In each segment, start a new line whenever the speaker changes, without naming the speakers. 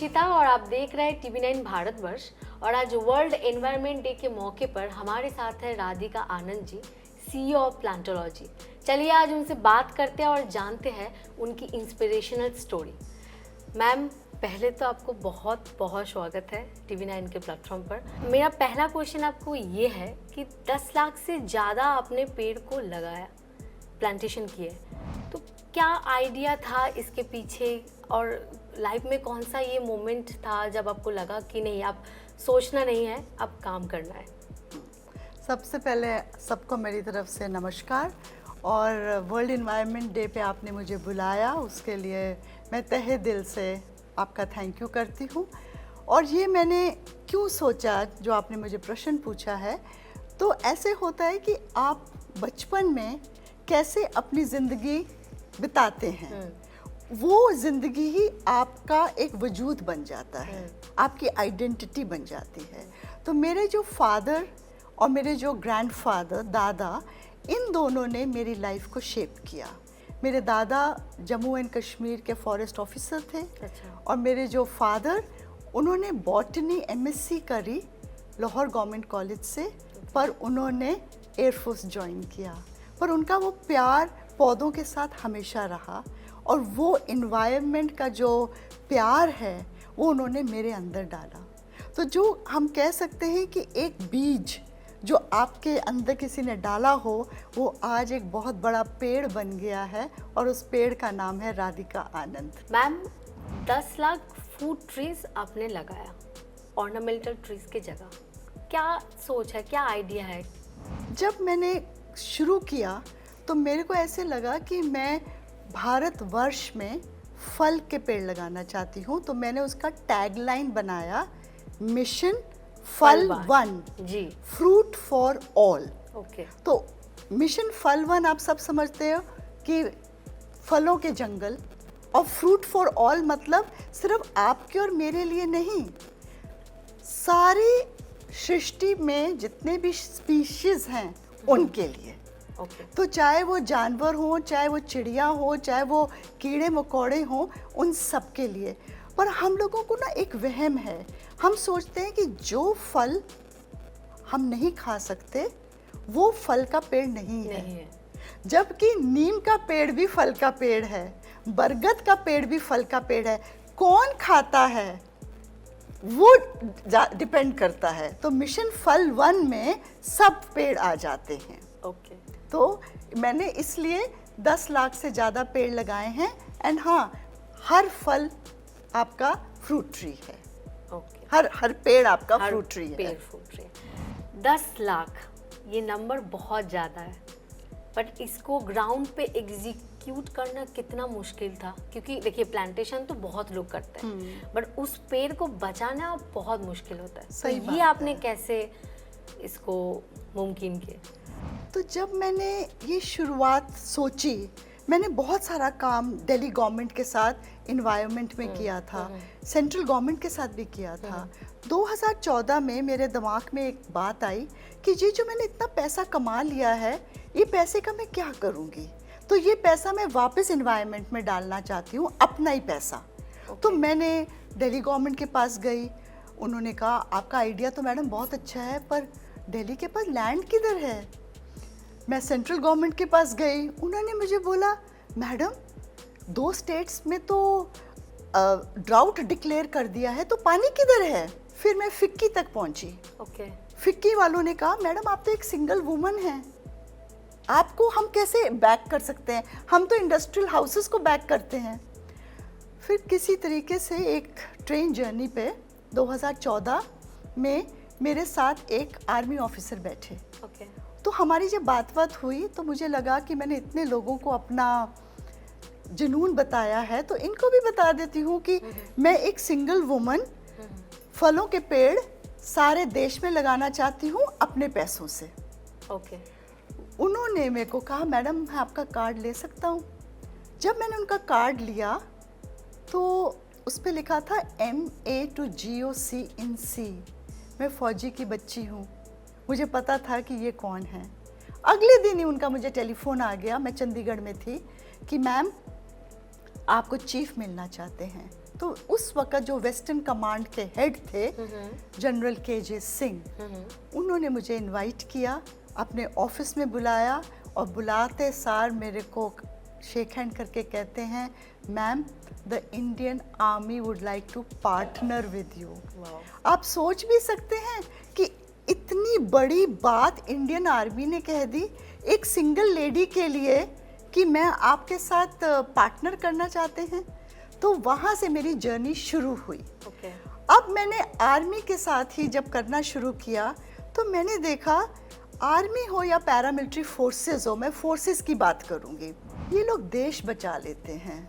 इशिता और आप देख रहे हैं टीवी9 भारतवर्ष। और आज वर्ल्ड एनवायरनमेंट डे के मौके पर हमारे साथ है राधिका आनंद जी, CEO ऑफ प्लांटोलॉजी। चलिए आज उनसे बात करते हैं और जानते हैं उनकी इंस्पिरेशनल स्टोरी। मैम, पहले तो आपको बहुत बहुत स्वागत है टीवी9 के प्लेटफॉर्म पर। मेरा पहला क्वेश्चन आपको ये है कि 10 लाख से ज़्यादा आपने पेड़ को लगाया, प्लांटेशन किए, तो क्या आइडिया था इसके पीछे और लाइफ में कौन सा ये मोमेंट था जब आपको लगा कि नहीं, आप सोचना नहीं है, अब काम करना है?
सबसे पहले सबको मेरी तरफ से नमस्कार और वर्ल्ड एनवायरनमेंट डे पे आपने मुझे बुलाया, उसके लिए मैं तहे दिल से आपका थैंक यू करती हूँ। और ये मैंने क्यों सोचा, जो आपने मुझे प्रश्न पूछा है, तो ऐसे होता है कि आप बचपन में कैसे अपनी ज़िंदगी बिताते हैं, वो ज़िंदगी ही आपका एक वजूद बन जाता है, आपकी आइडेंटिटी बन जाती है। तो मेरे जो फादर और मेरे जो ग्रैंडफादर, दादा, इन दोनों ने मेरी लाइफ को शेप किया। मेरे दादा जम्मू एंड कश्मीर के फॉरेस्ट ऑफिसर थे।
अच्छा।
और मेरे जो फादर, उन्होंने बॉटनी MSc करी लाहौर गवर्नमेंट कॉलेज से, पर उन्होंने एयरफोर्स ज्वाइन किया। पर उनका वो प्यार पौधों के साथ हमेशा रहा और वो इन्वायरमेंट का जो प्यार है वो उन्होंने मेरे अंदर डाला। तो जो हम कह सकते हैं कि एक बीज जो आपके अंदर किसी ने डाला हो, वो आज एक बहुत बड़ा पेड़ बन गया है और उस पेड़ का नाम है राधिका आनंद।
मैम, 10 लाख फूड ट्रीज आपने लगाया ऑर्नामेंटल ट्रीज की जगह, क्या सोच है, क्या आइडिया है?
जब मैंने शुरू किया तो मेरे को ऐसे लगा कि मैं भारतवर्ष में फल के पेड़ लगाना चाहती हूँ। तो मैंने उसका टैगलाइन बनाया, मिशन फल वन
जी,
फ्रूट फॉर ऑल।
ओके।
तो मिशन फल वन आप सब समझते हो कि फलों के जंगल, और फ्रूट फॉर ऑल मतलब सिर्फ आपके और मेरे लिए नहीं, सारी सृष्टि में जितने भी स्पीशीज हैं उनके लिए।
ओके।
तो चाहे वो जानवर हो, चाहे वो चिड़िया हो, चाहे वो कीड़े मकोड़े हों, उन सब के लिए। पर हम लोगों को ना एक वहम है, हम सोचते हैं कि जो फल हम नहीं खा सकते वो फल का पेड़ नहीं है। जबकि नीम का पेड़ भी फल का पेड़ है, बरगद का पेड़ भी फल का पेड़ है। कौन खाता है वो डिपेंड करता है। तो मिशन फल वन में सब पेड़ आ जाते हैं।
ओके।
तो मैंने इसलिए 10 लाख से ज़्यादा पेड़ लगाए हैं। एंड हाँ, हर फल आपका फ्रूट ट्री है।
ओके।
हर पेड़ आपका फ्रूट ट्री है।
पेड़ फ्रूट ट्री। 10 लाख ये नंबर बहुत ज़्यादा है, बट इसको ग्राउंड पे एग्जीक्यूट करना कितना मुश्किल था? क्योंकि देखिए, प्लांटेशन तो बहुत लोग करते हैं, बट उस पेड़ को बचाना बहुत मुश्किल होता है।
सही
तो ये आपने कैसे इसको मुमकिन किया?
तो जब मैंने ये शुरुआत सोची, मैंने बहुत सारा काम दिल्ली गवर्नमेंट के साथ इन्वायरमेंट में किया था, सेंट्रल गवर्नमेंट के साथ भी किया था। 2014 में मेरे दिमाग में एक बात आई कि ये जो मैंने इतना पैसा कमा लिया है, ये पैसे का मैं क्या करूँगी? तो ये पैसा मैं वापस इन्वायरमेंट में डालना चाहती हूँ, अपना ही पैसा। तो मैंने दिल्ली गवर्नमेंट के पास गई, उन्होंने कहा आपका आइडिया तो मैडम बहुत अच्छा है, पर दिल्ली के पास लैंड किधर है? मैं सेंट्रल गवर्नमेंट के पास गई, उन्होंने मुझे बोला मैडम 2 स्टेट्स में तो ड्राउट डिक्लेयर कर दिया है, तो पानी किधर है? फिर मैं फिक्की तक पहुंची।
ओके।
फिक्की वालों ने कहा मैडम आप तो एक सिंगल वुमन हैं, आपको हम कैसे बैक कर सकते हैं, हम तो इंडस्ट्रियल हाउसेस को बैक करते हैं। फिर किसी तरीके से एक ट्रेन जर्नी पे 2014 में मेरे साथ एक आर्मी ऑफिसर बैठे।
ओके।
तो हमारी जब बात हुई तो मुझे लगा कि मैंने इतने लोगों को अपना जुनून बताया है, तो इनको भी बता देती हूँ कि मैं एक सिंगल वुमन फलों के पेड़ सारे देश में लगाना चाहती हूँ अपने पैसों से।
ओके।
उन्होंने मेरे को कहा मैडम मैं आपका कार्ड ले सकता हूँ? जब मैंने उनका कार्ड लिया तो उस पर लिखा था MA to GOC in C। मैं फौजी की बच्ची हूँ, मुझे पता था कि ये कौन है। अगले दिन ही उनका मुझे टेलीफोन आ गया, मैं चंडीगढ़ में थी, कि मैम आपको चीफ मिलना चाहते हैं। तो उस वक्त जो वेस्टर्न कमांड के हेड थे जनरल KJ सिंह, उन्होंने मुझे इनवाइट किया, अपने ऑफिस में बुलाया और बुलाते सार मेरे को शेक हैंड करके कहते हैं, ma'am the Indian army would like to partner with you. आप सोच भी सकते हैं कि इतनी बड़ी बात इंडियन आर्मी ने कह दी एक सिंगल लेडी के लिए कि मैं आपके साथ पार्टनर करना चाहते हैं। तो वहाँ से मेरी जर्नी शुरू हुई। अब मैंने आर्मी के साथ ही जब करना शुरू किया तो मैंने देखा आर्मी हो या पैरामिलिट्री फोर्सेस हो, मैं फोर्सेस की बात करूँगी, ये लोग देश बचा लेते हैं।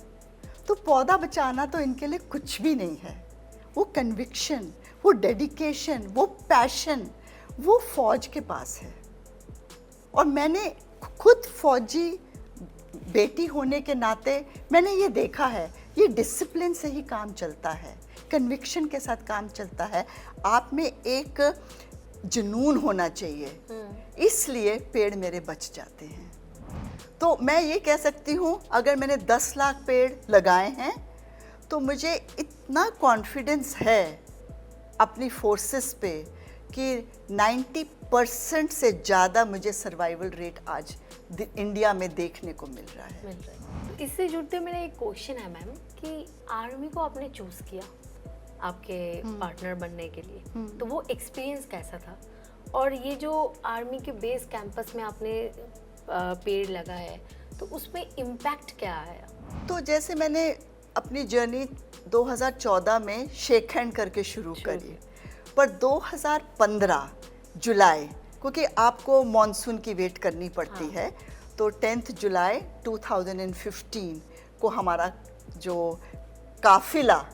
तो पौधा बचाना तो इनके लिए कुछ भी नहीं है। वो कन्विक्शन, वो डेडिकेशन, वो पैशन, वो फौज के पास है। और मैंने खुद फौजी बेटी होने के नाते मैंने ये देखा है, ये डिसिप्लिन से ही काम चलता है, कन्विक्शन के साथ काम चलता है। आप में एक जुनून होना चाहिए, इसलिए पेड़ मेरे बच जाते हैं। तो मैं ये कह सकती हूँ, अगर मैंने 10 लाख पेड़ लगाए हैं तो मुझे इतना कॉन्फिडेंस है अपनी फोर्सेस पे कि 90% से ज़्यादा मुझे सर्वाइवल रेट आज इंडिया में देखने को मिल रहा है।
तो इससे जुड़ते मेरा एक क्वेश्चन है मैम कि आर्मी को आपने चूज़ किया आपके पार्टनर बनने के लिए, तो वो एक्सपीरियंस कैसा था? और ये जो आर्मी के बेस कैंपस में आपने पेड़ लगाया है तो उसमें इम्पैक्ट क्या आया?
तो जैसे मैंने अपनी जर्नी 2014 में शेक हैंड करके शुरू करी, पर 2015 जुलाई, क्योंकि आपको मॉनसून की वेट करनी पड़ती है, तो 10 जुलाई 2015 को हमारा जो काफिला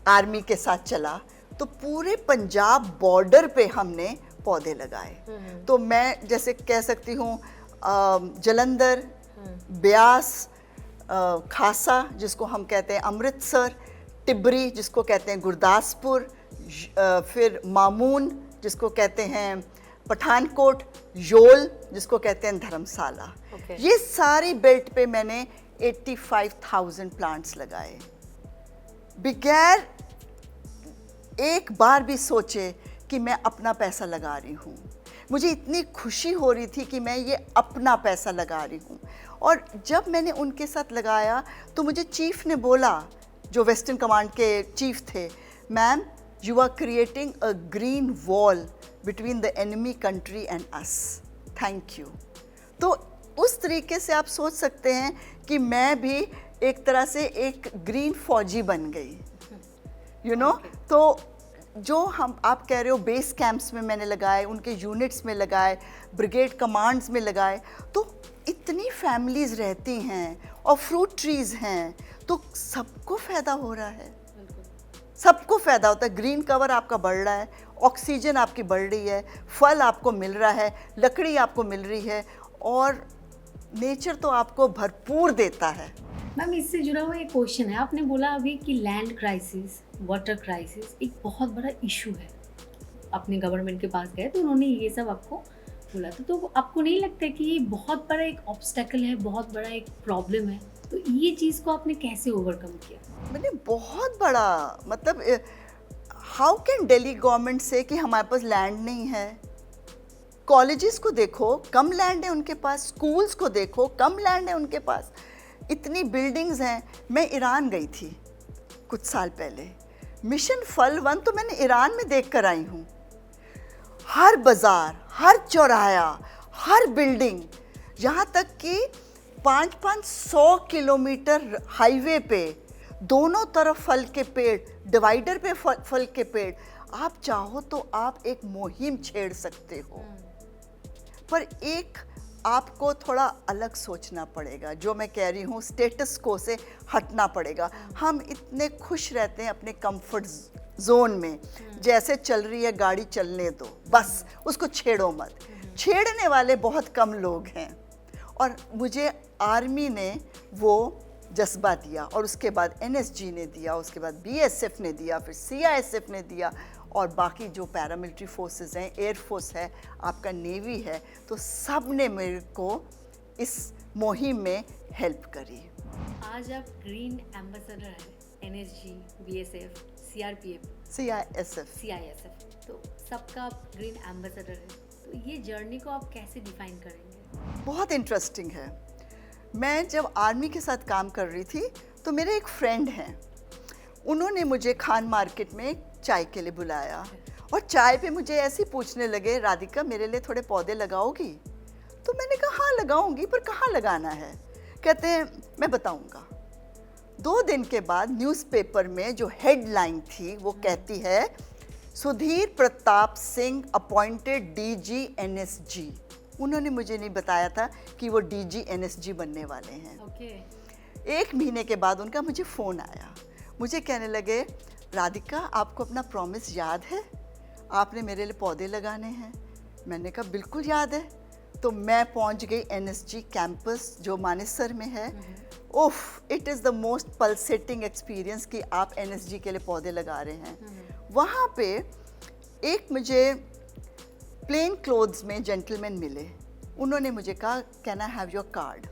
आर्मी के साथ चला, तो पूरे पंजाब बॉर्डर पे हमने पौधे लगाए। तो मैं जैसे कह सकती हूँ जलंधर, ब्यास, खासा जिसको हम कहते हैं अमृतसर, टिबरी जिसको कहते हैं गुरदासपुर, फिर मामून जिसको कहते हैं पठानकोट, योल जिसको कहते हैं धर्मशाला, ये सारी बेल्ट पे मैंने 85,000 प्लांट्स लगाए, बगैर एक बार भी सोचे कि मैं अपना पैसा लगा रही हूँ। मुझे इतनी खुशी हो रही थी कि मैं ये अपना पैसा लगा रही हूँ। और जब मैंने उनके साथ लगाया तो मुझे चीफ ने बोला, जो वेस्टर्न कमांड के चीफ थे, ma'am you are creating a green wall between the enemy country and us, thank you. तो उस तरीके से आप सोच सकते हैं कि मैं भी एक तरह से एक ग्रीन फौजी बन गई, यू नो। तो जो हम आप कह रहे हो बेस कैंप्स में मैंने लगाए, उनके यूनिट्स में लगाए, ब्रिगेड कमांड्स में लगाए, तो इतनी फैमिलीज़ रहती हैं और फ्रूट ट्रीज़ हैं, तो सबको फ़ायदा हो रहा है, सबको फ़ायदा होता है। ग्रीन कवर आपका बढ़ रहा है, ऑक्सीजन आपकी बढ़ रही है, फल आपको मिल रहा है, लकड़ी आपको मिल रही है, और नेचर तो आपको भरपूर देता है।
मैम इससे जुड़ा हुआ एक क्वेश्चन है, आपने बोला अभी कि लैंड क्राइसिस, वाटर क्राइसिस एक बहुत बड़ा इशू है। अपने गवर्नमेंट के पास गए तो उन्होंने ये सब आपको बोला था, तो आपको नहीं लगता कि ये बहुत बड़ा एक ऑब्स्टेकल है, बहुत बड़ा एक प्रॉब्लम है? तो ये चीज़ को आपने कैसे ओवरकम किया?
मैंने बहुत बड़ा, मतलब हाउ कैन दिल्ली गवर्नमेंट से कि हमारे पास लैंड नहीं है? कॉलेजेस को देखो, कम लैंड है उनके पास, स्कूल्स को देखो, कम लैंड है उनके पास, इतनी बिल्डिंग्स हैं। मैं ईरान गई थी कुछ साल पहले, मिशन फल 1 तो मैंने ईरान में देख कर आई हूँ। हर बाज़ार, हर चौराहा, हर बिल्डिंग, यहाँ तक कि 500 किलोमीटर हाईवे पे दोनों तरफ फल के पेड़, डिवाइडर पे फल के पेड़। आप चाहो तो आप एक मुहिम छेड़ सकते हो, पर एक आपको थोड़ा अलग सोचना पड़ेगा। जो मैं कह रही हूँ, स्टेटस को से हटना पड़ेगा। हम इतने खुश रहते हैं अपने कंफर्ट जोन में, जैसे चल रही है गाड़ी चलने दो, बस उसको छेड़ो मत। छेड़ने वाले बहुत कम लोग हैं, और मुझे आर्मी ने वो जज्बा दिया, और उसके बाद NSG ने दिया, उसके बाद BSF ने दिया, फिर CISF ने दिया, और बाकी जो पैरामिलिट्री फोर्सेस हैं, एयरफोर्स है, आपका नेवी है, तो सब ने मेरे को इस मुहिम में हेल्प करी।
आज आप ग्रीन एम्बेसडर हैं NSG, BSF, CRPF,
CISF।
CISF, तो सबका आप ग्रीन एम्बेसडर है, तो ये जर्नी को आप कैसे डिफाइन करेंगे?
बहुत इंटरेस्टिंग है। मैं जब आर्मी के साथ काम कर रही थी तो मेरे एक फ्रेंड हैं, उन्होंने मुझे खान मार्केट में चाय के लिए बुलाया और चाय पे मुझे ऐसे ही पूछने लगे, राधिका मेरे लिए थोड़े पौधे लगाओगी? तो मैंने कहा हाँ लगाऊंगी, पर कहाँ लगाना है? कहते हैं मैं बताऊंगा। 2 दिन के बाद न्यूज़पेपर में जो हेडलाइन थी वो कहती है, Sudhir Pratap Singh appointed DG NSG। उन्होंने मुझे नहीं बताया था कि वो DG NSG बनने वाले हैं।
ओके।
1 महीने के बाद उनका मुझे फ़ोन आया, मुझे कहने लगे, राधिका आपको अपना प्रॉमिस याद है? आपने मेरे लिए पौधे लगाने हैं। मैंने कहा बिल्कुल याद है। तो मैं पहुंच गई NSG कैंपस जो मानेसर में है। उफ, it is the most pulsating experience कि आप NSG के लिए पौधे लगा रहे हैं। वहाँ पे एक मुझे प्लेन क्लोथ्स में जेंटलमैन मिले, उन्होंने मुझे कहा can I have your card?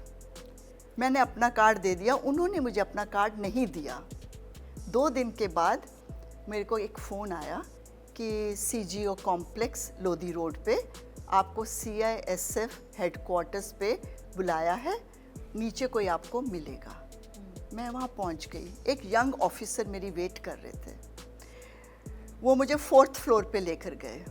मैंने अपना कार्ड दे दिया, उन्होंने मुझे अपना कार्ड नहीं दिया। 2 दिन के बाद मेरे को एक फ़ोन आया कि CGO कॉम्प्लेक्स लोधी रोड पे आपको CISF हेडक्वार्टर्स पे बुलाया है, नीचे कोई आपको मिलेगा। मैं वहाँ पहुँच गई, एक यंग ऑफिसर मेरी वेट कर रहे थे। वो मुझे 4th फ्लोर पे लेकर गए।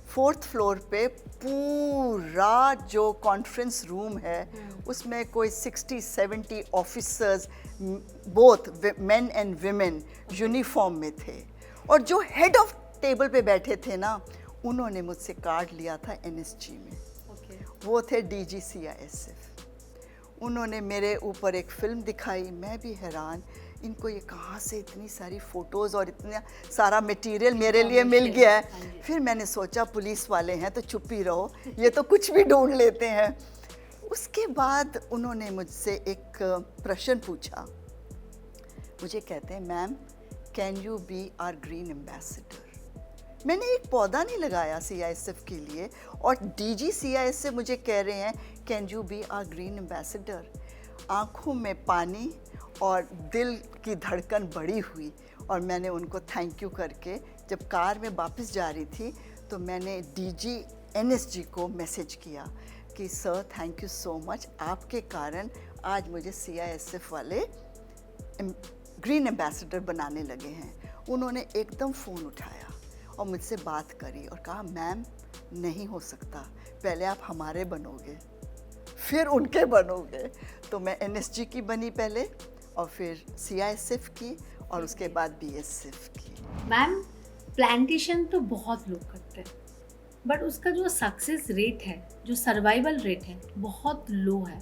4th फ्लोर पे पूरा जो कॉन्फ्रेंस रूम है उसमें कोई 60-70 officers, both men and women, uniform में थे। और जो हेड ऑफ टेबल पे बैठे थे ना, उन्होंने मुझसे कार्ड लिया था NSG में।
ओके।
वो थे DG CISF। उन्होंने मेरे ऊपर एक फ़िल्म दिखाई, मैं भी हैरान, इनको ये कहाँ से इतनी सारी फ़ोटोज़ और इतना सारा मटेरियल मेरे लिए मिल गया है। फिर मैंने सोचा पुलिस वाले हैं तो चुप ही रहो, ये तो कुछ भी ढूंढ लेते हैं। उसके बाद उन्होंने मुझसे एक प्रश्न पूछा, मुझे कहते हैं ma'am can you be our green ambassador? मैंने एक पौधा नहीं लगाया CISF के लिए और DG CISF मुझे कह रहे हैं can you be our green ambassador. आँखों में पानी और दिल की धड़कन बढ़ी हुई और मैंने उनको थैंक यू करके जब कार में वापस जा रही थी तो मैंने DG NSG को मैसेज किया कि sir thank you so much, आपके कारण आज मुझे CISF वाले ग्रीन एम्बेसडर बनाने लगे हैं। उन्होंने एकदम फ़ोन उठाया और मुझसे बात करी और कहा मैम नहीं हो सकता, पहले आप हमारे बनोगे फिर उनके बनोगे। तो मैं NSG की बनी पहले और फिर CISF की और उसके बाद BSF की।
मैम प्लांटेशन तो बहुत लोग करते हैं, बट उसका जो सक्सेस रेट है, जो सर्वाइवल रेट है, बहुत लो है।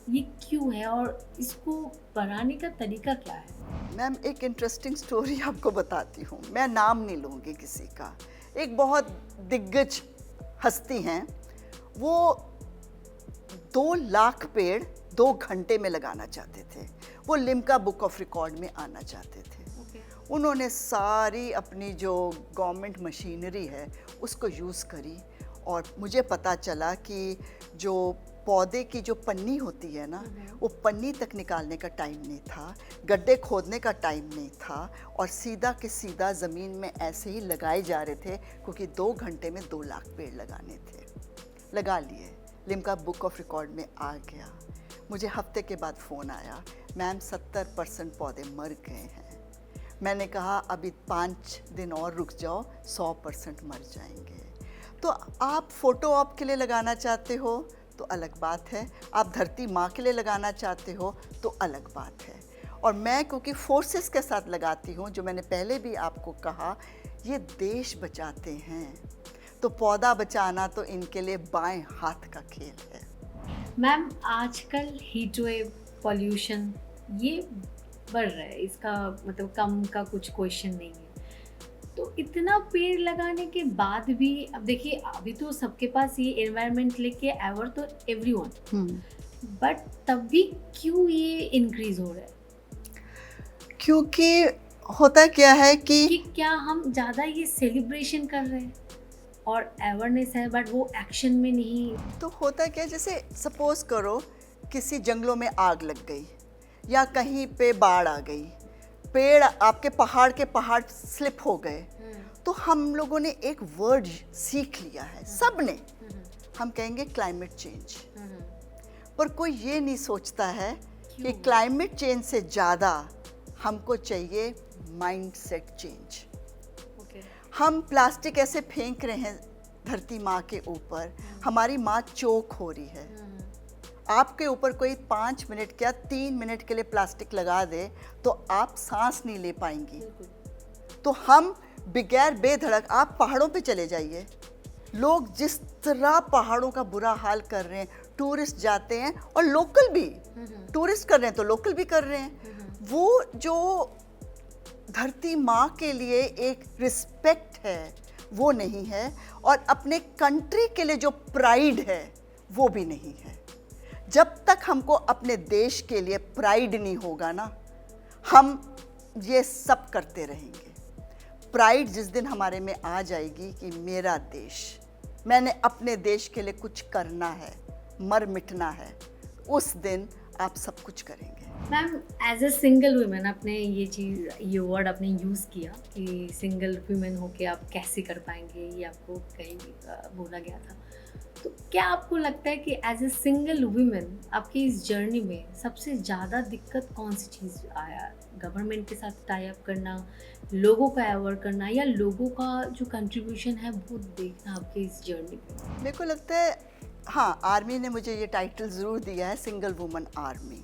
ये क्यों है और इसको बढ़ाने का तरीका क्या है?
मैम एक इंटरेस्टिंग स्टोरी आपको बताती हूँ, मैं नाम नहीं लूँगी किसी का। एक बहुत दिग्गज हस्ती हैं, वो 2 लाख पेड़ 2 घंटे में लगाना चाहते थे। वो लिम्का बुक ऑफ रिकॉर्ड में आना चाहते थे। उन्होंने सारी अपनी जो गवर्नमेंट मशीनरी है उसको यूज़ करी और मुझे पता चला कि जो पौधे की जो पन्नी होती है ना, वो पन्नी तक निकालने का टाइम नहीं था, गड्ढे खोदने का टाइम नहीं था और सीधा के सीधा ज़मीन में ऐसे ही लगाए जा रहे थे क्योंकि 2 घंटे में 2 लाख पेड़ लगाने थे। लगा लिए, लिम्का बुक ऑफ रिकॉर्ड में आ गया। मुझे हफ्ते के बाद फ़ोन आया, मैम 70% पौधे मर गए हैं। मैंने कहा अभी 5 दिन और रुक जाओ, 100% मर जाएंगे। तो आप फ़ोटो ऑप के लिए लगाना चाहते हो तो अलग बात है, आप धरती माँ के लिए लगाना चाहते हो तो अलग बात है। और मैं क्योंकि फोर्सेस के साथ लगाती हूँ, जो मैंने पहले भी आपको कहा, ये देश बचाते हैं, तो पौधा बचाना तो इनके लिए बाएं हाथ का खेल है।
मैम आजकल हीट वेव, पॉल्यूशन ये बढ़ रहा है, इसका मतलब कम का कुछ क्वेश्चन नहीं है। तो इतना पेड़ लगाने के बाद भी, अब देखिए अभी तो सबके पास ये एनवायरनमेंट लेके एवर तो एवरीवन, बट तब भी क्यों ये इंक्रीज हो रहा है?
क्योंकि होता क्या है कि
क्या हम ज़्यादा ये सेलिब्रेशन कर रहे हैं और अवेयरनेस है बट वो एक्शन में नहीं।
तो होता क्या, जैसे सपोज करो किसी जंगलों में आग लग गई या कहीं पे बाढ़ आ गई, पेड़ आपके पहाड़ के पहाड़ स्लिप हो गए, तो हम लोगों ने एक वर्ड सीख लिया है सब ने, हम कहेंगे क्लाइमेट चेंज। पर कोई ये नहीं सोचता है कि क्लाइमेट चेंज से ज़्यादा हमको चाहिए माइंडसेट चेंज। हम प्लास्टिक ऐसे फेंक रहे हैं धरती माँ के ऊपर, हमारी माँ चोक हो रही है। आपके ऊपर कोई 5 मिनट क्या 3 मिनट के लिए प्लास्टिक लगा दे तो आप सांस नहीं ले पाएंगी। तो हम बगैर बेधड़क, आप पहाड़ों पे चले जाइए, लोग जिस तरह पहाड़ों का बुरा हाल कर रहे हैं, टूरिस्ट जाते हैं और लोकल भी टूरिस्ट कर रहे हैं तो लोकल भी कर रहे हैं। वो जो धरती माँ के लिए एक रिस्पेक्ट है वो नहीं है, और अपने कंट्री के लिए जो प्राइड है वो भी नहीं है। जब तक हमको अपने देश के लिए प्राइड नहीं होगा ना, हम ये सब करते रहेंगे। प्राइड जिस दिन हमारे में आ जाएगी कि मेरा देश, मैंने अपने देश के लिए कुछ करना है, मर मिटना है, उस दिन आप सब कुछ करेंगे।
Ma'am, as a single women आपने ये वर्ड आपने यूज़ किया कि सिंगल वुमेन होके आप कैसे कर पाएंगे, ये आपको कहीं बोला गया था। तो क्या आपको लगता है कि एज ए सिंगल वुमेन आपकी इस जर्नी में सबसे ज़्यादा दिक्कत कौन सी चीज़ आया? गवर्नमेंट के साथ टाई अप करना, लोगों का अवेयर करना, या लोगों का जो कंट्रीब्यूशन है वो देखना आपके इस जर्नी में?
मेरे को लगता है हाँ, आर्मी ने मुझे ये टाइटल ज़रूर दिया है, सिंगल वुमन आर्मी।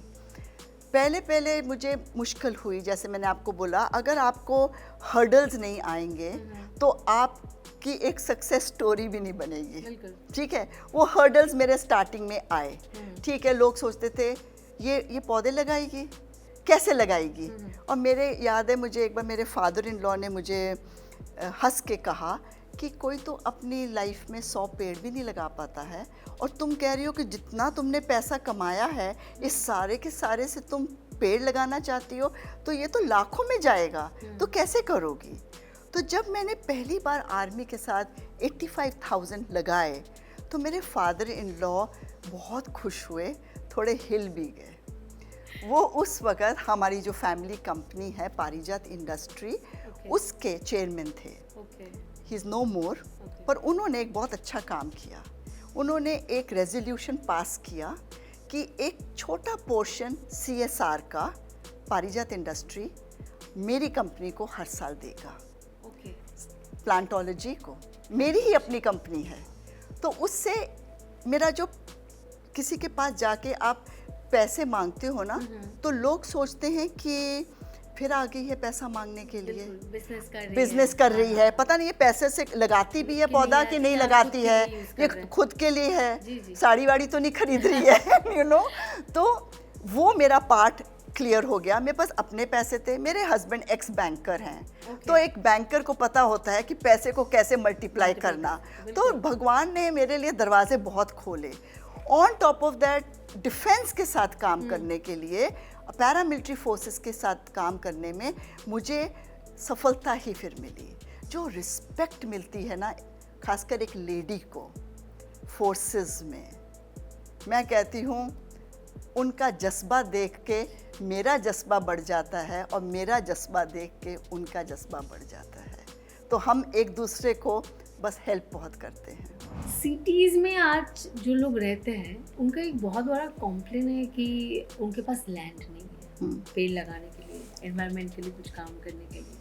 पहले मुझे मुश्किल हुई, जैसे मैंने आपको बोला, अगर आपको हर्डल्स नहीं आएंगे तो आपकी एक सक्सेस स्टोरी भी नहीं बनेगी। ठीक है, वो हर्डल्स मेरे स्टार्टिंग में आए। ठीक है, लोग सोचते थे ये पौधे लगाएगी, कैसे लगाएगी। और मेरे याद है, मुझे एक बार मेरे फादर इन लॉ ने मुझे हंस के कहा कि कोई तो अपनी लाइफ में 100 पेड़ भी नहीं लगा पाता है, और तुम कह रही हो कि जितना तुमने पैसा कमाया है इस सारे के सारे से तुम पेड़ लगाना चाहती हो, तो ये तो लाखों में जाएगा, तो कैसे करोगी। तो जब मैंने पहली बार आर्मी के साथ 85,000 लगाए तो मेरे फादर इन लॉ बहुत खुश हुए, थोड़े हिल भी गए। वो उस वक़्त हमारी जो फैमिली कंपनी है पारिजात इंडस्ट्री, उसके चेयरमैन थे। ही इज़ नो मोर, पर उन्होंने एक बहुत अच्छा काम किया। उन्होंने एक रेजोल्यूशन पास किया कि एक छोटा पोर्शन CSR का पारिजात इंडस्ट्री मेरी कंपनी को हर साल देगा। प्लांटोलॉजी को, मेरी ही अपनी कंपनी है, तो उससे मेरा जो किसी के पास जाके आप पैसे मांगते हो ना, तो लोग सोचते हैं कि फिर आ गई है पैसा मांगने के लिए, बिजनेस कर रही है, पता नहीं ये पैसे से लगाती भी है पौधा कि नहीं लगाती है, ये खुद के लिए है, साड़ी वाड़ी तो नहीं खरीद रही है यू नो। तो वो मेरा पार्ट क्लियर हो गया। मेरे पास अपने पैसे थे, मेरे हस्बैंड एक्स बैंकर हैं, तो एक बैंकर को पता होता है कि पैसे को कैसे मल्टीप्लाई करना। तो भगवान ने मेरे लिए दरवाजे बहुत खोले। On top of that, defence के साथ काम करने के लिए, पैरामिलिट्री फोर्सेस के साथ काम करने में मुझे सफलता ही फिर मिली। जो रिस्पेक्ट मिलती है ना, खासकर एक लेडी को फोर्सेस में, मैं कहती हूँ उनका जज्बा देख के मेरा जज्बा बढ़ जाता है, और मेरा जज्बा देख के उनका जज्बा बढ़ जाता है। तो हम एक दूसरे को बस हेल्प बहुत करते हैं।
सिटीज़ में आज जो लोग रहते हैं उनका एक बहुत बड़ा कॉम्प्लेन है कि उनके पास लैंड नहीं है पेड़ लगाने के लिए, एनवायरनमेंट के लिए कुछ काम करने के लिए।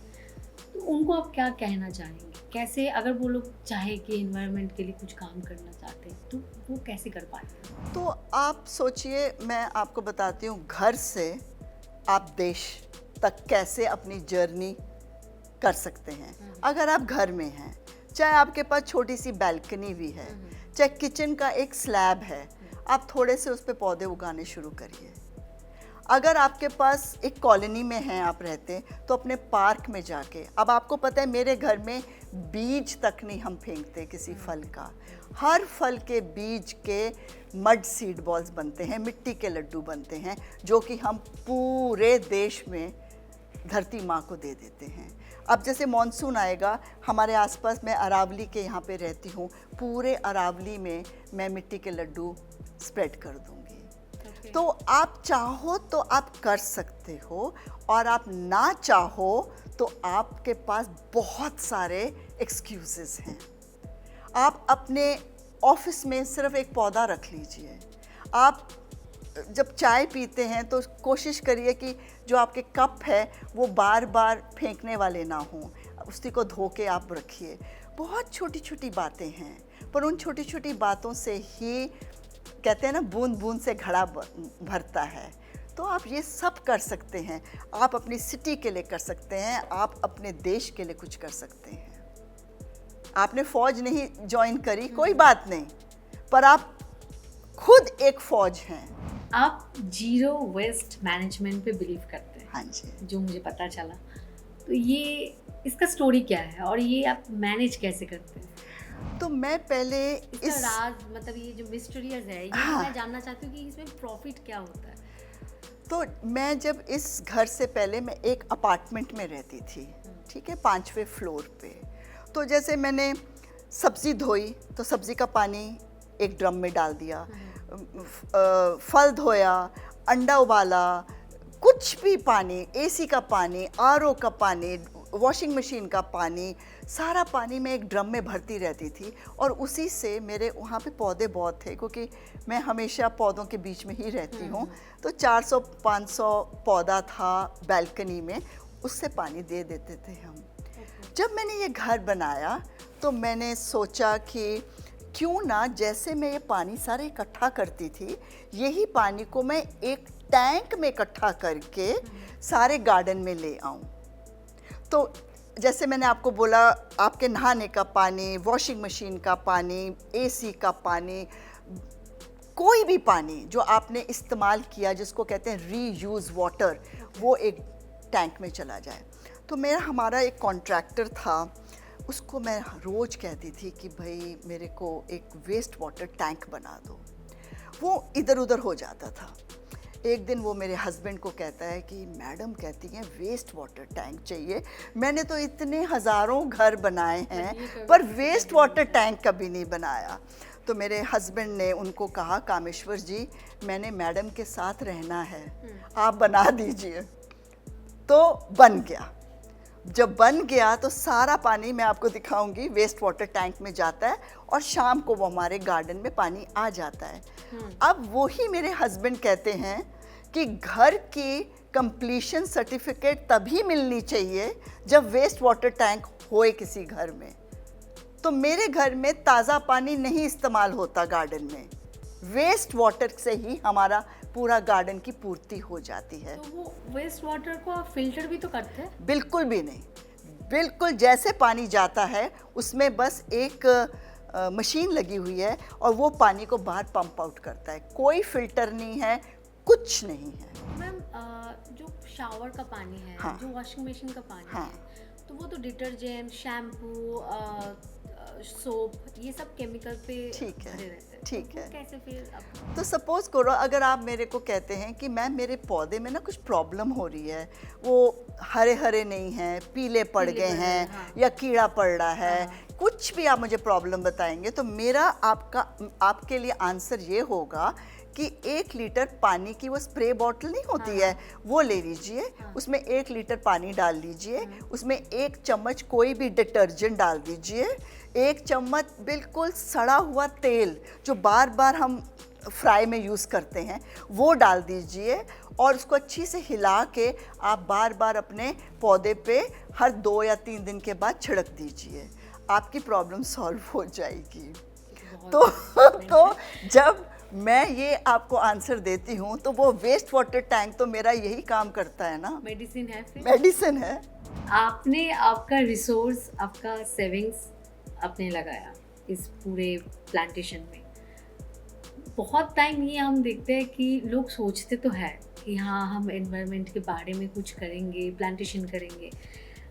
तो उनको आप क्या कहना चाहेंगे? कैसे, अगर वो लोग चाहे कि एनवायरनमेंट के लिए कुछ काम करना चाहते हैं तो वो कैसे कर पाएंगे?
तो आप सोचिए, मैं आपको बताती हूँ, घर से आप देश तक कैसे अपनी जर्नी कर सकते हैं। अगर आप घर में हैं, चाहे आपके पास छोटी सी बैल्कनी भी है, चाहे किचन का एक स्लैब है, आप थोड़े से उस पे पौधे उगाने शुरू करिए। अगर आपके पास एक कॉलोनी में हैं आप रहते, तो अपने पार्क में जाके, अब आपको पता है मेरे घर में बीज तक नहीं हम फेंकते किसी फल का, हर फल के बीज के मड सीड बॉल्स बनते हैं, मिट्टी के लड्डू बनते हैं, जो कि हम पूरे देश में धरती माँ को दे देते हैं। अब जैसे मॉनसून आएगा, हमारे आसपास, मैं अरावली के यहाँ पे रहती हूँ, पूरे अरावली में मैं मिट्टी के लड्डू स्प्रेड कर दूँगी। तो आप चाहो तो आप कर सकते हो, और आप ना चाहो तो आपके पास बहुत सारे एक्सक्यूजेस हैं। आप अपने ऑफिस में सिर्फ एक पौधा रख लीजिए। आप जब चाय पीते हैं तो कोशिश करिए कि जो आपके कप है वो बार बार फेंकने वाले ना हों, उसी को धो के आप रखिए। बहुत छोटी छोटी बातें हैं, पर उन छोटी छोटी बातों से ही कहते हैं ना, बूंद बूंद से घड़ा भरता है। तो आप ये सब कर सकते हैं। आप अपनी सिटी के लिए कर सकते हैं, आप अपने देश के लिए कुछ कर सकते हैं। आपने फौज नहीं ज्वाइन करी, कोई बात नहीं, पर आप खुद एक फौज हैं।
आप जीरो वेस्ट मैनेजमेंट पे बिलीव करते हैं।
हाँ जी।
जो मुझे पता चला, तो ये इसका स्टोरी क्या है और ये आप मैनेज कैसे करते हैं?
तो मैं पहले
इसका राज, मतलब ये जो मिस्टीरियस है, ये
हाँ।
मैं जानना चाहती हूँ कि इसमें प्रॉफिट क्या होता है।
तो मैं जब इस घर से पहले मैं एक अपार्टमेंट में रहती थी, ठीक है, 5वें फ्लोर पे। तो जैसे मैंने सब्ज़ी धोई तो सब्ज़ी का पानी एक ड्रम में डाल दिया, फल धोया, अंडा उबाला, कुछ भी पानी, एसी का पानी, आरओ का पानी, वॉशिंग मशीन का पानी, सारा पानी मैं एक ड्रम में भरती रहती थी। और उसी से मेरे वहाँ पे पौधे बहुत थे, क्योंकि मैं हमेशा पौधों के बीच में ही रहती हूँ। तो 400-500 पौधा था बैल्कनी में, उससे पानी दे देते थे हम। जब मैंने ये घर बनाया तो मैंने सोचा कि क्यों ना, जैसे मैं ये पानी सारे इकट्ठा करती थी, यही पानी को मैं एक टैंक में इकट्ठा करके सारे गार्डन में ले आऊं। तो जैसे मैंने आपको बोला, आपके नहाने का पानी, वॉशिंग मशीन का पानी, एसी का पानी, कोई भी पानी जो आपने इस्तेमाल किया, जिसको कहते हैं रीयूज़ वाटर, वो एक टैंक में चला जाए। तो हमारा एक कॉन्ट्रैक्टर था, उसको मैं रोज़ कहती थी कि भाई मेरे को एक वेस्ट वाटर टैंक बना दो। वो इधर उधर हो जाता था। एक दिन वो मेरे हस्बैंड को कहता है कि मैडम कहती हैं वेस्ट वाटर टैंक चाहिए। मैंने तो इतने हज़ारों घर बनाए हैं, पर वेस्ट वाटर टैंक कभी नहीं बनाया। तो मेरे हस्बैंड ने उनको कहा, कामेश्वर जी, मैंने मैडम के साथ रहना है, आप बना दीजिए। तो बन गया। जब बन गया तो सारा पानी, मैं आपको दिखाऊंगी, वेस्ट वाटर टैंक में जाता है और शाम को वो हमारे गार्डन में पानी आ जाता है। अब वही मेरे हस्बैंड कहते हैं कि घर की कंप्लीशन सर्टिफिकेट तभी मिलनी चाहिए जब वेस्ट वाटर टैंक होए किसी घर में। तो मेरे घर में ताज़ा पानी नहीं इस्तेमाल होता गार्डन में, वेस्ट वाटर से ही हमारा पूरा गार्डन की पूर्ति हो जाती है।
तो वो वेस्ट वाटर को आप फिल्टर भी तो करते हैं?
बिल्कुल भी नहीं, बिल्कुल जैसे पानी जाता है उसमें बस एक मशीन लगी हुई है और वो पानी को बाहर पंप आउट करता है। कोई फिल्टर नहीं है, कुछ नहीं है।
मैम, जो शावर का पानी है,
हाँ।
जो वॉशिंग मशीन का पानी
हाँ।
है, तो वो तो डिटर्जेंट, शैम्पू, सोप, ये सब केमिकल पे
ठीक है,
भरे रहते हैं।
ठीक
तो
है।
कैसे फिर आप?
तो सपोज करो, अगर आप मेरे को कहते हैं कि मैम मेरे पौधे में ना कुछ प्रॉब्लम हो रही है, वो हरे हरे नहीं हैं, पीले पड़
पीले
गए
पड़ गए,
हैं,
हाँ।
या कीड़ा पड़ रहा है,
हाँ।
कुछ भी आप मुझे प्रॉब्लम बताएंगे, तो मेरा आपके लिए आंसर ये होगा कि 1 लीटर पानी की वो स्प्रे बॉटल नहीं होती है, वो ले लीजिए, उसमें 1 लीटर पानी डाल लीजिए, उसमें 1 चम्मच कोई भी डिटर्जेंट डाल दीजिए, 1 चम्मच बिल्कुल सड़ा हुआ तेल जो बार बार हम फ्राई में यूज़ करते हैं वो डाल दीजिए, और उसको अच्छी से हिला के आप बार बार अपने पौधे पे हर 2 या 3 दिन के बाद छिड़क दीजिए। आपकी प्रॉब्लम सॉल्व हो जाएगी। तो जब मैं ये आपको आंसर देती हूँ तो वो वेस्ट वाटर टैंक तो मेरा यही काम करता है ना,
मेडिसिन है फिर?
मेडिसिन है।
आपने आपका रिसोर्स, आपका सेविंग्स आपने लगाया इस पूरे प्लांटेशन में। बहुत टाइम ये हम देखते हैं कि लोग सोचते तो है कि हाँ, हम एनवायरनमेंट के बारे में कुछ करेंगे, प्लांटेशन करेंगे,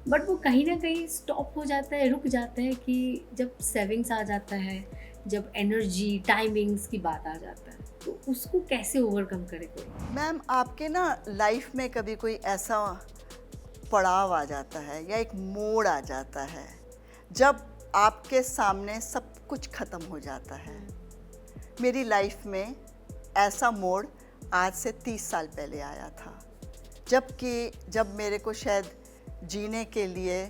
बट वो कहीं ना कहीं स्टॉप हो जाता है, रुक जाता है कि जब सेविंग्स आ जाता है, जब एनर्जी, टाइमिंग्स की बात आ जाता है, तो उसको कैसे ओवरकम करे कोई?
मैम, आपके ना लाइफ में कभी कोई ऐसा पड़ाव आ जाता है या एक मोड़ आ जाता है जब आपके सामने सब कुछ ख़त्म हो जाता है। मेरी लाइफ में ऐसा मोड़ आज से 30 साल पहले आया था, जब मेरे को शायद जीने के लिए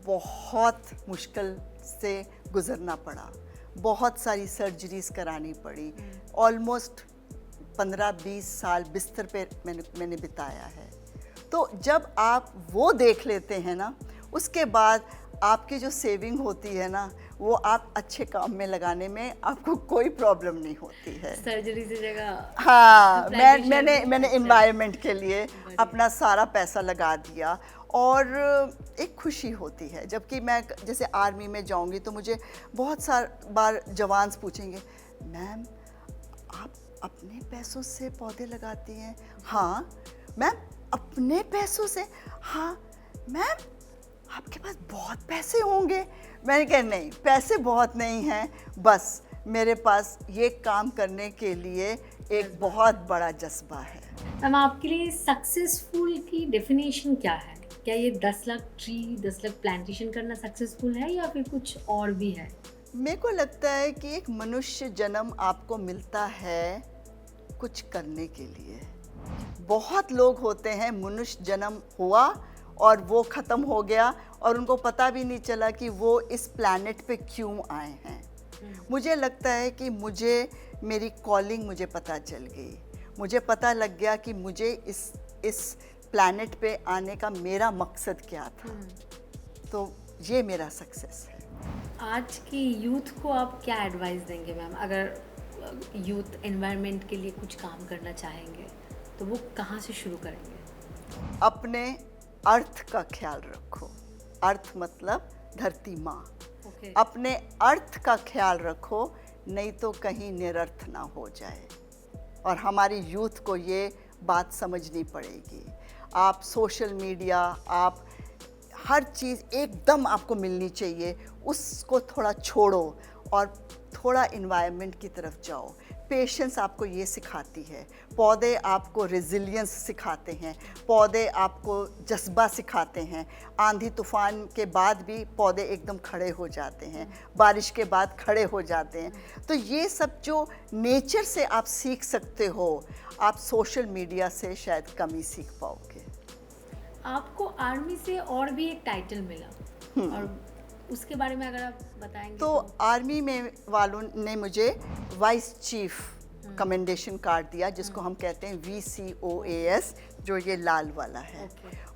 बहुत मुश्किल से गुज़रना पड़ा, बहुत सारी सर्जरीज करानी पड़ी, ऑलमोस्ट 15-20 साल बिस्तर पे मैंने बिताया है। तो जब आप वो देख लेते हैं ना, उसके बाद आपकी जो सेविंग होती है ना, वो आप अच्छे काम में लगाने में आपको कोई प्रॉब्लम नहीं होती है।
सर्जरी से जगह
हाँ,
plantation
मैंने
अच्छा।
इन्वायरमेंट के लिए अपना सारा पैसा लगा दिया और एक खुशी होती है। जबकि मैं जैसे आर्मी में जाऊंगी तो मुझे बहुत सार बार जवान पूछेंगे, मैम आप अपने पैसों से पौधे लगाती हैं? हाँ मैम, अपने पैसों से? हाँ मैम, आपके पास बहुत पैसे होंगे। मैंने कहा नहीं, पैसे बहुत नहीं हैं, बस मेरे पास ये काम करने के लिए एक बहुत बड़ा जज्बा है।
मैम, आपके लिए सक्सेसफुल की डेफिनेशन क्या है? क्या ये 10 लाख ट्री, 10 लाख प्लांटेशन करना सक्सेसफुल है या फिर कुछ और भी है?
मेरे को लगता है कि एक मनुष्य जन्म आपको मिलता है कुछ करने के लिए। बहुत लोग होते हैं मनुष्य जन्म हुआ और वो ख़त्म हो गया और उनको पता भी नहीं चला कि वो इस प्लैनेट पे क्यों आए हैं। मुझे लगता है कि मेरी कॉलिंग मुझे पता चल गई, मुझे पता लग गया कि मुझे इस प्लैनेट पे आने का मेरा मकसद क्या था। तो ये मेरा सक्सेस है।
आज की यूथ को आप क्या एडवाइस देंगे मैम? अगर यूथ एनवायरनमेंट के लिए कुछ काम करना चाहेंगे तो वो कहाँ से शुरू करेंगे?
अपने अर्थ का ख्याल रखो। अर्थ मतलब धरती माँ।
Okay.
अपने अर्थ का ख्याल रखो, नहीं तो कहीं निरर्थ ना हो जाए। और हमारी यूथ को ये बात समझनी पड़ेगी। आप सोशल मीडिया, आप हर चीज़ एकदम आपको मिलनी चाहिए, उसको थोड़ा छोड़ो और थोड़ा इन्वायरमेंट की तरफ जाओ। पेशेंस आपको ये सिखाती है, पौधे आपको रेजिलियंस सिखाते हैं, पौधे आपको जज्बा सिखाते हैं। आंधी तूफान के बाद भी पौधे एकदम खड़े हो जाते हैं, बारिश के बाद खड़े हो जाते हैं। तो ये सब जो नेचर से आप सीख सकते हो, आप सोशल मीडिया से शायद कम ही सीख पाओगे।
आपको आर्मी से और भी एक टाइटल मिला और उसके बारे में अगर आप बताएंगे
तो आर्मी में वालों ने मुझे वाइस चीफ कमेंडेशन कार्ड दिया, जिसको हम कहते हैं VCOAS, जो ये लाल वाला है।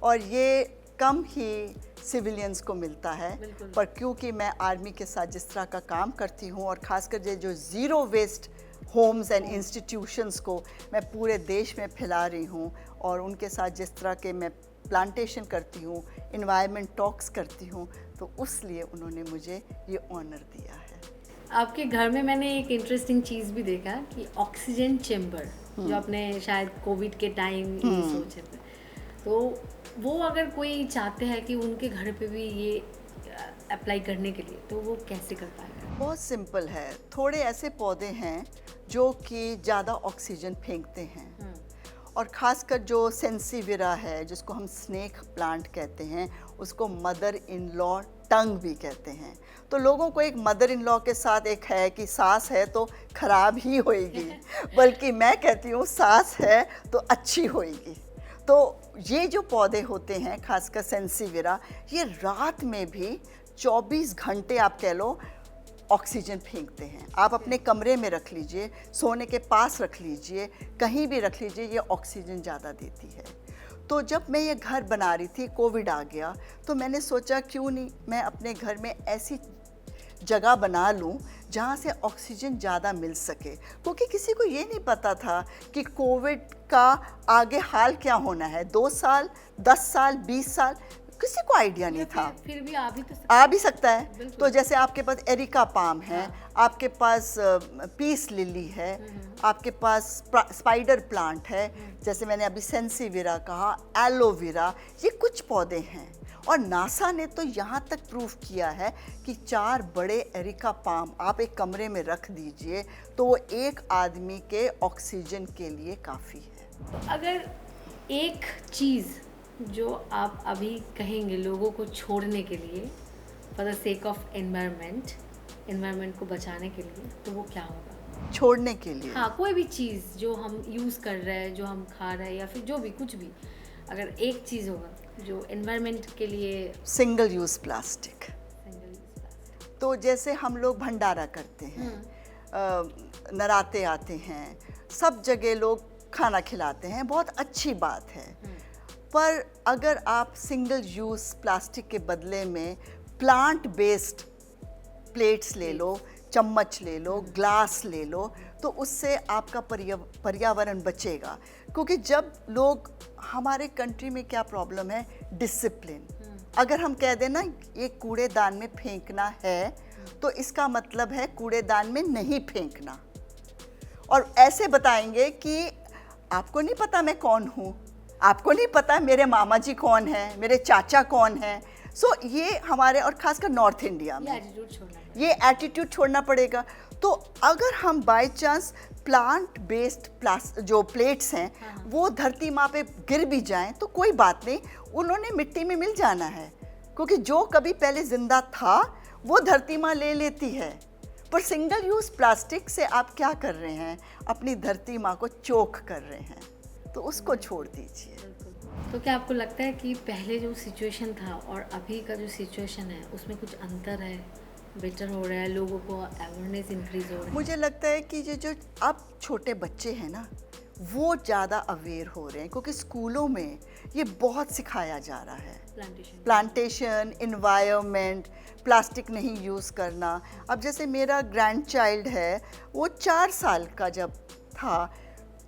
और ये कम ही सिविलियंस को मिलता है, पर क्योंकि मैं आर्मी के साथ जिस तरह का काम करती हूँ और ख़ासकर जो zero waste homes and institutions को मैं पूरे देश में फैला रही हूँ और उनके साथ जिस तरह के मैं प्लांटेशन करती हूँ, इन्वायरमेंट टॉक्स करती हूँ, तो उसलिए उन्होंने मुझे ये ऑनर दिया है।
आपके घर में मैंने एक इंटरेस्टिंग चीज़ भी देखा कि ऑक्सीजन चेम्बर, जो आपने शायद कोविड के टाइम ये सोचे थे, तो वो अगर कोई चाहते हैं कि उनके घर पे भी ये अप्लाई करने के लिए, तो वो कैसे कर पाएगा?
बहुत सिंपल है। थोड़े ऐसे पौधे हैं जो कि ज़्यादा ऑक्सीजन फेंकते हैं और ख़ासकर जो सेंसीविरा है, जिसको हम स्नेक प्लांट कहते हैं, उसको मदर इन लॉ टंग भी कहते हैं। तो लोगों को एक मदर इन लॉ के साथ एक है कि सास है तो ख़राब ही होएगी, बल्कि मैं कहती हूँ सास है तो अच्छी होएगी। तो ये जो पौधे होते हैं, ख़ासकर सेंसीविरा, ये रात में भी 24 घंटे आप कह लो ऑक्सीजन फेंकते हैं। आप अपने कमरे में रख लीजिए, सोने के पास रख लीजिए, कहीं भी रख लीजिए, ये ऑक्सीजन ज़्यादा देती है। तो जब मैं ये घर बना रही थी, कोविड आ गया, तो मैंने सोचा क्यों नहीं मैं अपने घर में ऐसी जगह बना लूं जहां से ऑक्सीजन ज़्यादा मिल सके, क्योंकि किसी को ये नहीं पता था कि कोविड का आगे हाल क्या होना है। 2 साल, 10 साल, 20 साल, किसी को आइडिया नहीं था।
फिर भी
आ भी सकता है। तो जैसे आपके पास एरिका पाम है, आपके पास पीस लिली है, आपके पास स्पाइडर प्लांट है, जैसे मैंने अभी सेंसीविरा कहा, एलोवेरा, ये कुछ पौधे हैं। और नासा ने तो यहाँ तक प्रूव किया है कि 4 बड़े एरिका पाम आप एक कमरे में रख दीजिए तो वो एक आदमी के ऑक्सीजन के लिए काफ़ी है।
तो अगर एक चीज़ जो आप अभी कहेंगे लोगों को छोड़ने के लिए, for the sake of environment को बचाने के लिए, तो वो क्या होगा?
छोड़ने के लिए।
हाँ, कोई भी चीज़ जो हम यूज़ कर रहे हैं, जो हम खा रहे हैं या फिर जो भी कुछ भी, अगर एक चीज़ होगा जो एनवायरनमेंट के लिए
single use plastic.
Single use plastic.
तो जैसे हम लोग भंडारा करते हैं, नराते आते हैं, सब जगह लोग खाना खिलाते हैं, बहुत अच्छी बात है। पर अगर आप सिंगल यूज़ प्लास्टिक के बदले में प्लांट बेस्ड प्लेट्स ले लो, चम्मच ले लो, ग्लास ले लो, तो उससे आपका पर्यावरण बचेगा। क्योंकि जब लोग, हमारे कंट्री में क्या प्रॉब्लम है, डिसिप्लिन। अगर हम कह दें ना ये कूड़ेदान में फेंकना है, तो इसका मतलब है कूड़ेदान में नहीं फेंकना। और ऐसे बताएंगे कि आपको नहीं पता मैं कौन हूँ, आपको नहीं पता मेरे मामा जी कौन है, मेरे चाचा कौन है। सो ये हमारे, और खासकर नॉर्थ इंडिया में ये एटीट्यूड छोड़ना पड़ेगा। तो अगर हम बाय चांस प्लांट बेस्ड जो प्लेट्स हैं, वो धरती माँ पे गिर भी जाएं तो कोई बात नहीं, उन्होंने मिट्टी में मिल जाना है। क्योंकि जो कभी पहले जिंदा था वो धरती माँ ले लेती है। पर सिंगल यूज़ प्लास्टिक से आप क्या कर रहे हैं, अपनी धरती माँ को चोक कर रहे हैं। तो उसको छोड़ दीजिए।
तो क्या आपको लगता है कि पहले जो सिचुएशन था और अभी का जो सिचुएशन है उसमें कुछ अंतर है, बेटर हो रहा है, लोगों को अवेयरनेस इंक्रीज हो रहा है?
मुझे लगता है कि ये जो अब छोटे बच्चे हैं ना, वो ज़्यादा अवेयर हो रहे हैं, क्योंकि स्कूलों में ये बहुत सिखाया जा रहा है। प्लांटेशन, एनवायरनमेंट, प्लास्टिक नहीं यूज़ करना। अब जैसे मेरा ग्रैंड चाइल्ड है, वो 4 साल का जब था,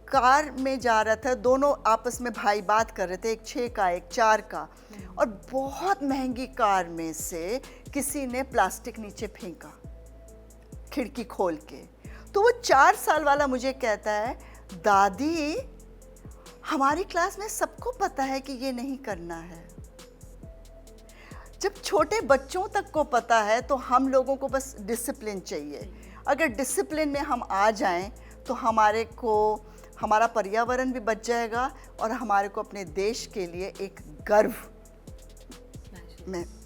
कार में जा रहा था, दोनों आपस में भाई बात कर रहे थे, एक 6 का एक 4 का, और बहुत महंगी कार में से किसी ने प्लास्टिक नीचे फेंका खिड़की खोल के। तो वो 4 साल वाला मुझे कहता है, दादी हमारी क्लास में सबको पता है कि ये नहीं करना है। जब छोटे बच्चों तक को पता है तो हम लोगों को बस डिसिप्लिन चाहिए। अगर डिसिप्लिन में हम आ जाएं तो हमारा पर्यावरण भी बच जाएगा और हमारे को अपने देश के लिए एक गर्व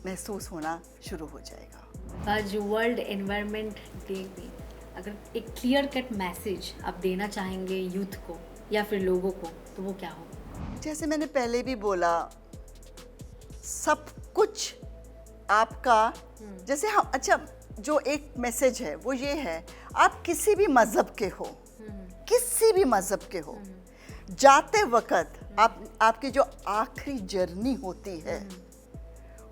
महसूस होना शुरू हो जाएगा।
आज वर्ल्ड एनवायरनमेंट डे में अगर एक क्लियर कट मैसेज आप देना चाहेंगे यूथ को या फिर लोगों को, तो वो क्या होगा?
जैसे मैंने पहले भी बोला, सब कुछ आपका, जैसे हम, अच्छा, जो एक मैसेज है वो ये है, आप किसी भी मज़हब के हो, किसी भी मज़हब के हो, जाते वक्त आपकी जो आखिरी जर्नी होती है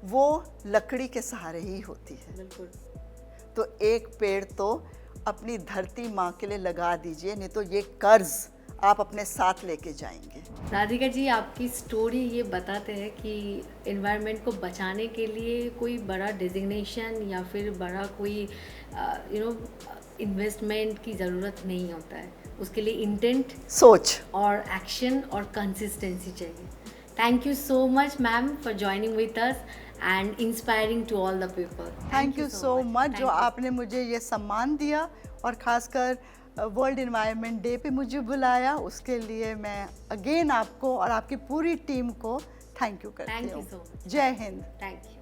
वो लकड़ी के सहारे ही होती है।
बिल्कुल।
तो एक पेड़ तो अपनी धरती माँ के लिए लगा दीजिए, नहीं तो ये कर्ज आप अपने साथ लेके जाएंगे।
राधिका जी, आपकी स्टोरी ये बताते हैं कि एनवायरनमेंट को बचाने के लिए कोई बड़ा डेजिग्नेशन या फिर बड़ा कोई इन्वेस्टमेंट की ज़रूरत नहीं होता है। उसके लिए इंटेंट,
सोच
और एक्शन और कंसिस्टेंसी चाहिए। Thank you so much ma'am for joining with us and inspiring to all the people.
Thank you so much जो आपने मुझे ये सम्मान दिया, और ख़ासकर वर्ल्ड एनवायरनमेंट डे पे मुझे बुलाया, उसके लिए मैं अगेन आपको और आपकी पूरी टीम को थैंक यू करती हूँ।
Thank you so much.
जय हिंद।
Thank you.